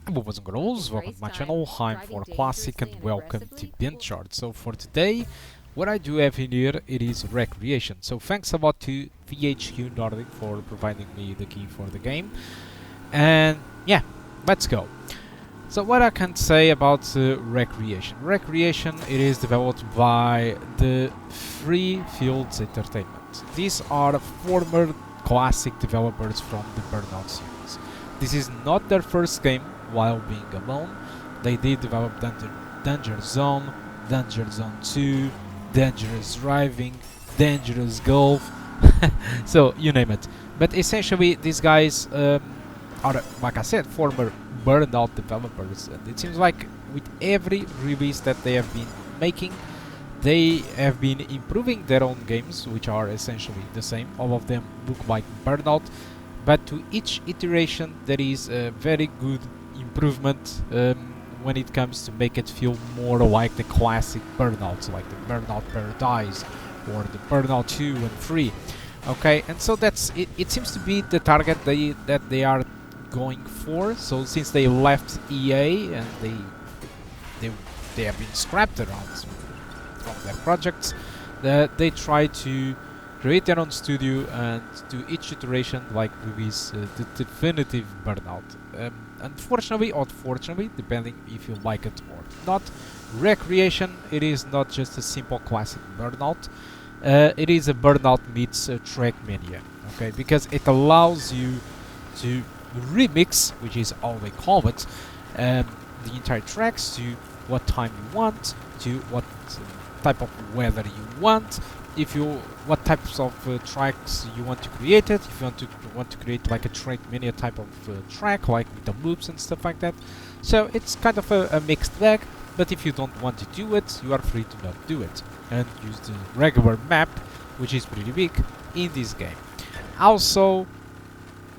Boys and girls, welcome to my channel. I'm for Classic and welcome to BenchART. So for today, what I do have in here, it is Wreckreation. So thanks a lot to VHQ Nordic for providing me the key for the game. And yeah, let's go. So what I can say about Wreckreation. Wreckreation, it is developed by the Free Fields Entertainment. These are former Classic developers from the Burnout series. This is not their first game while being alone. They did develop Danger Zone, Danger Zone 2, Dangerous Driving, Dangerous Golf, so you name it. But essentially these guys are, like I said, former Burnout developers, and it seems like with every release that they have been making, they have been improving their own games, which are essentially the same. All of them look like Burnout, but to each iteration there is a very good improvement when it comes to make it feel more like the classic Burnouts, like the Burnout Paradise or the Burnout 2 and 3. Okay, and so that's it. It seems to be the target that they are going for. So since they left EA and they have been scrapped around from their projects, they try to create their own studio and do each iteration like release the definitive Burnout. Unfortunately or fortunately, depending if you like it or not, Wreckreation, it is not just a simple classic Burnout. It is a Burnout meets Trackmania, okay? Because it allows you to remix, which is all they call it, the entire tracks to what time you want, to what type of weather you want, what types of tracks you want to create it, if you want to create like a Trackmania type of track, like with the loops and stuff like that. So it's kind of a mixed bag, but if you don't want to do it, you are free to not do it and use the regular map, which is pretty big in this game. Also,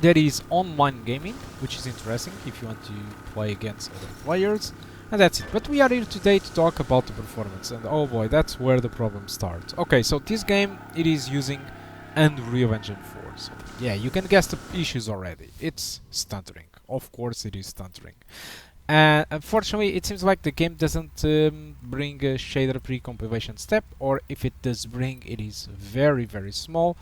there is online gaming, which is interesting if you want to play against other players. And that's it. But we are here today to talk about the performance, and oh boy, that's where the problem starts. Okay, so this game, it is using Unreal Engine 4. So yeah, you can guess the issues already. It's stuttering. Of course it is stuttering. And unfortunately, it seems like the game doesn't bring a shader pre-compilation step, or if it does bring, it is very, very small.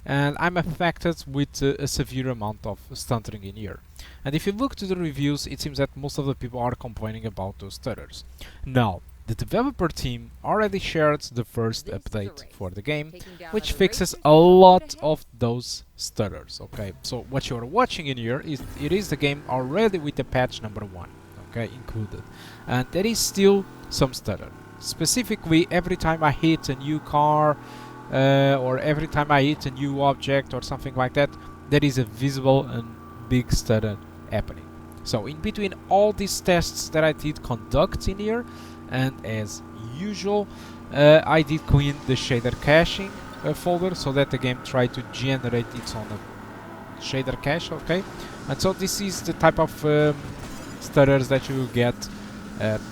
And I'm affected with a severe amount of stuttering in here. And if you look to the reviews, it seems that most of the people are complaining about those stutters. Now, the developer team already shared the first update for the game, which fixes a lot of those stutters. Okay, so what you're watching in here is the game already with the patch number 1, okay, included, and there is still some stutter. Specifically, every time I hit a new car, or every time I hit a new object or something like that, there is a visible and big stutter happening. So in between all these tests that I did conduct in here, and as usual, I did clean the shader caching folder so that the game tried to generate its own shader cache, okay? And so this is the type of stutters that you get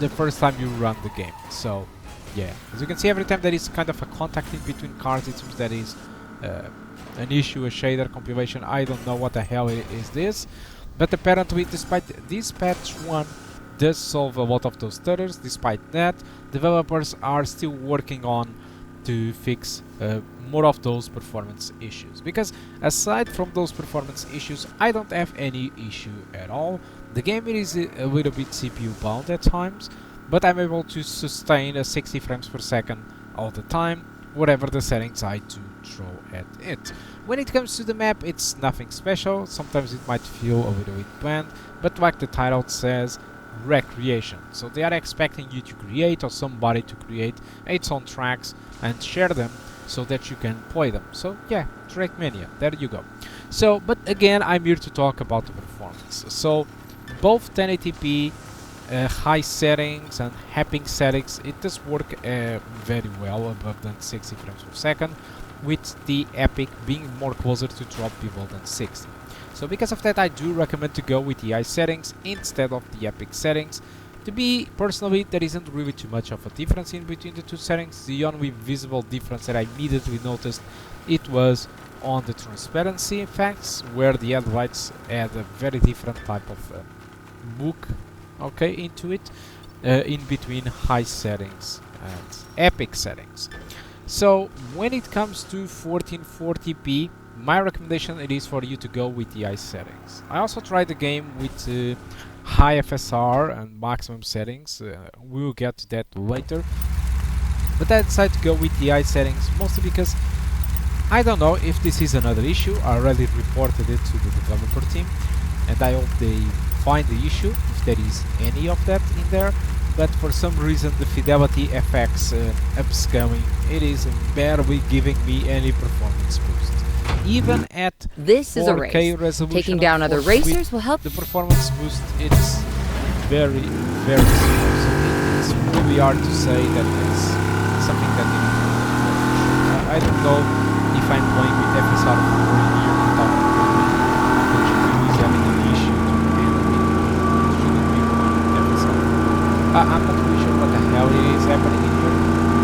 the first time you run the game. So yeah, as you can see, every time there is kind of a contact in between cars, it seems that is an issue, a shader compilation. I don't know what the hell is this, but apparently, despite this patch 1 does solve a lot of those stutters, despite that, developers are still working on to fix more of those performance issues. Because aside from those performance issues, I don't have any issue at all. The game is a little bit CPU bound at times, but I'm able to sustain a 60 frames per second all the time, whatever the settings I do throw at it. When it comes to the map, it's nothing special. Sometimes it might feel a little bit bland, but like the title says, Wreckreation. So they are expecting you to create, or somebody to create, its own tracks and share them so that you can play them. So yeah, Trackmania, there you go. So, but again, I'm here to talk about the performance. So both 1080p high settings and happing settings, it does work very well above than 60 frames per second, with the epic being more closer to drop below than 60. So because of that, I do recommend to go with the high settings instead of the epic settings. To be personally, there isn't really too much of a difference in between the two settings. The only visible difference that I immediately noticed, it was on the transparency effects, where the headlights had a very different type of book, okay, into it in between high settings and epic settings. So when it comes to 1440p, my recommendation it is for you to go with the high settings. I also tried the game with high FSR and maximum settings. We will get to that later. But I decided to go with the high settings mostly because I don't know if this is another issue. I already reported it to the developer team, and I hope they find the issue if there is any of that in there. But for some reason the Fidelity FX upscaling, it is barely giving me any performance boost. Even at this is 4K a race. resolution, Taking down other racers will help. The performance boost, it's very, very small. So it's really hard to say that it's something that you need to I don't know if I'm playing with FSR for a year without the GPU is having an issue to handle it. It shouldn't be with FSR. I'm not really sure what the hell is happening in here,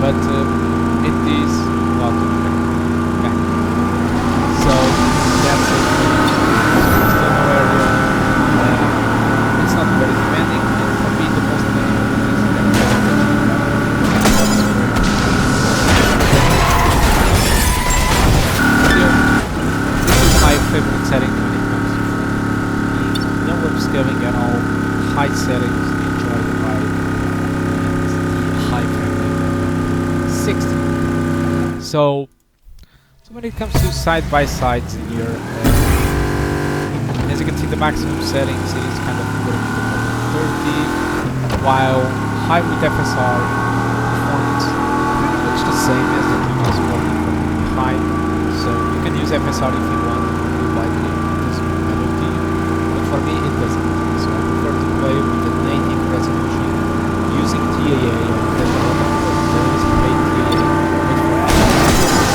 but it is not okay. So that's it. It's not very demanding, and for me the most difficult is that this is my favorite setting when it comes to no upscaling at all, high settings, enjoy the ride, and the high frame rate 60. So when it comes to side-by-sides in here, as you can see the maximum settings is kind of 30, while high with FSR performance pretty much the same as the previous one from high, so you can use FSR if you want, if you like it, it doesn't matter to you, but for me it doesn't, so I prefer to play with the native resolution using TAA, or there's a lot of those great TAA, but for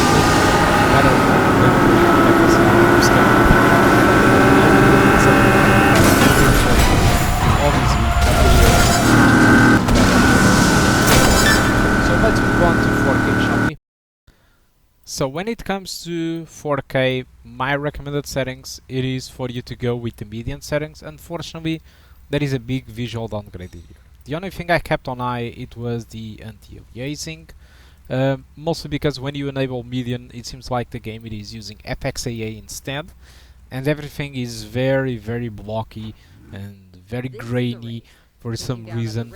so let's move on to 4K, shall we? So when it comes to 4K, my recommended settings, it is for you to go with the median settings. Unfortunately, there is a big visual downgrade here. The only thing I kept on high, it was the anti-aliasing. Mostly because when you enable median, it seems like the game it is using FXAA instead, and everything is very, very blocky and very grainy for some reason,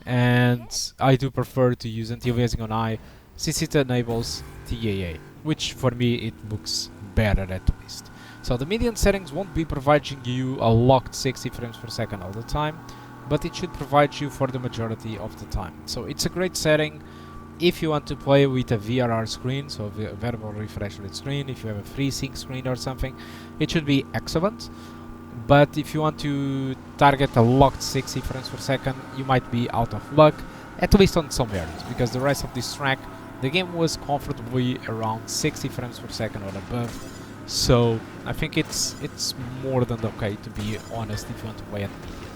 and I do prefer to use anti-aliasing on high since it enables TAA, which for me it looks better at least. So the median settings won't be providing you a locked 60 frames per second all the time, but it should provide you for the majority of the time. So it's a great setting if you want to play with a VRR screen, so a variable refresh rate screen. If you have a FreeSync screen or something, it should be excellent. But if you want to target a locked 60 frames per second, you might be out of luck, at least on some areas, because the rest of this track, the game was comfortably around 60 frames per second or above. So I think it's more than okay, to be honest, if you want to play at median.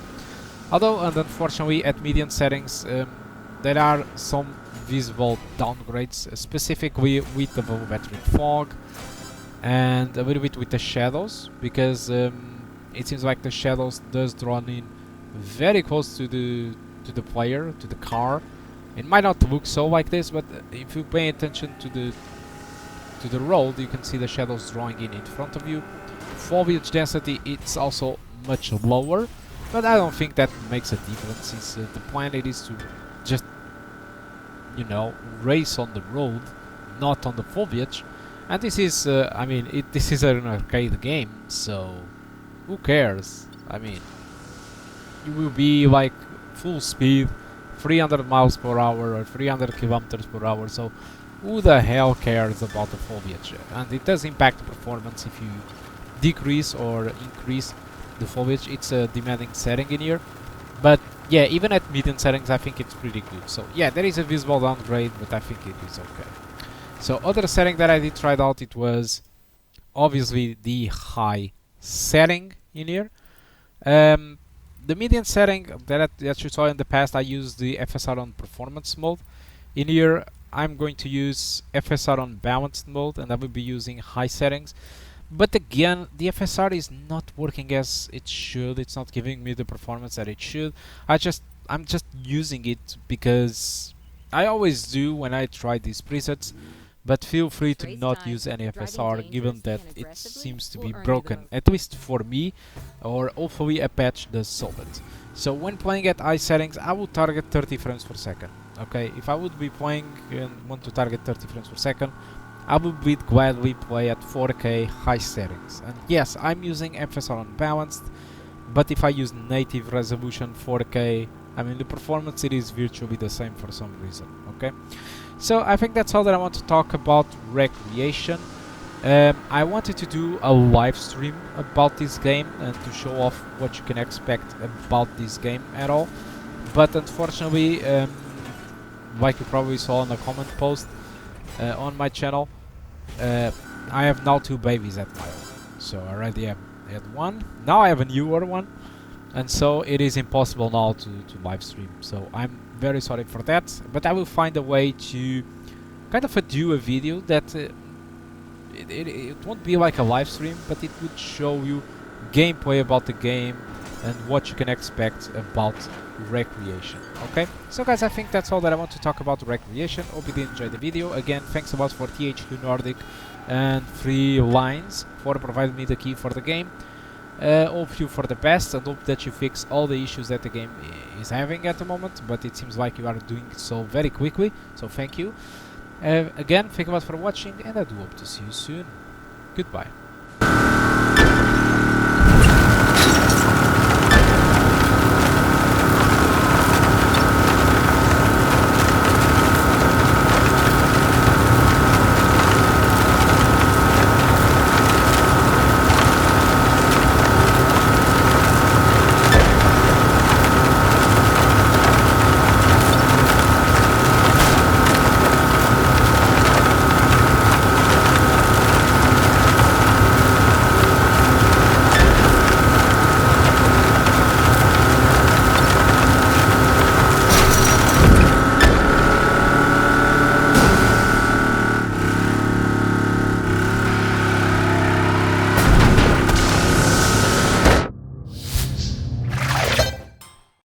Although, and unfortunately, at median settings, there are some visible downgrades, specifically with the volumetric fog and a little bit with the shadows, because it seems like the shadows does draw in very close to the player, to the car. It might not look so like this, but if you pay attention to the road, you can see the shadows drawing in front of you. Foliage density, it's also much lower, but I don't think that makes a difference, since the plan it is to just, you know, race on the road, not on the foliage. And this is, I mean, this is an arcade game, so who cares? I mean, you will be like full speed, 300 miles per hour or 300 kilometers per hour, so who the hell cares about the foliage? And it does impact the performance if you decrease or increase the foliage. It's a demanding setting in here, but yeah, even at median settings I think it's pretty good. So yeah, there is a visible downgrade, but I think it is okay. So other setting that I did try out, it was obviously the high setting in here. The median setting that you saw in the past, I used the FSR on performance mode. In here I'm going to use FSR on balanced mode, and I will be using high settings. But again, the FSR is not working as it should. It's not giving me the performance that it should. I'm just using it because I always do when I try these presets. But feel free to not use any FSR, given that it seems to be broken, at least for me, or hopefully a patch does solve it. So when playing at high settings, I would target 30 frames per second. Okay, if I would be playing and want to target 30 frames per second, I would gladly play at 4K high settings. And yes, I'm using FSR on Balanced, but if I use native resolution 4K, I mean the performance it is virtually the same for some reason. Okay, so I think that's all that I want to talk about Wreckreation. I wanted to do a live stream about this game and to show off what you can expect about this game at all, but unfortunately, like you probably saw in the comment post on my channel, I have now 2 babies at my home. So I already had one, now I have a newer one, and so it is impossible now to live stream. So I'm very sorry for that, but I will find a way to kind of do a video that it won't be like a live stream, but it would show you gameplay about the game and what you can expect about Wreckreation. Okay, so guys, I think that's all that I want to talk about Wreckreation. Hope you did enjoy the video. Again, thanks a lot for THQ Nordic and Free Lines for providing me the key for the game. Hope you for the best and hope that you fix all the issues that the game is having at the moment, but it seems like you are doing so very quickly, so thank you. Again, thank you a lot for watching, and I do hope to see you soon. Goodbye.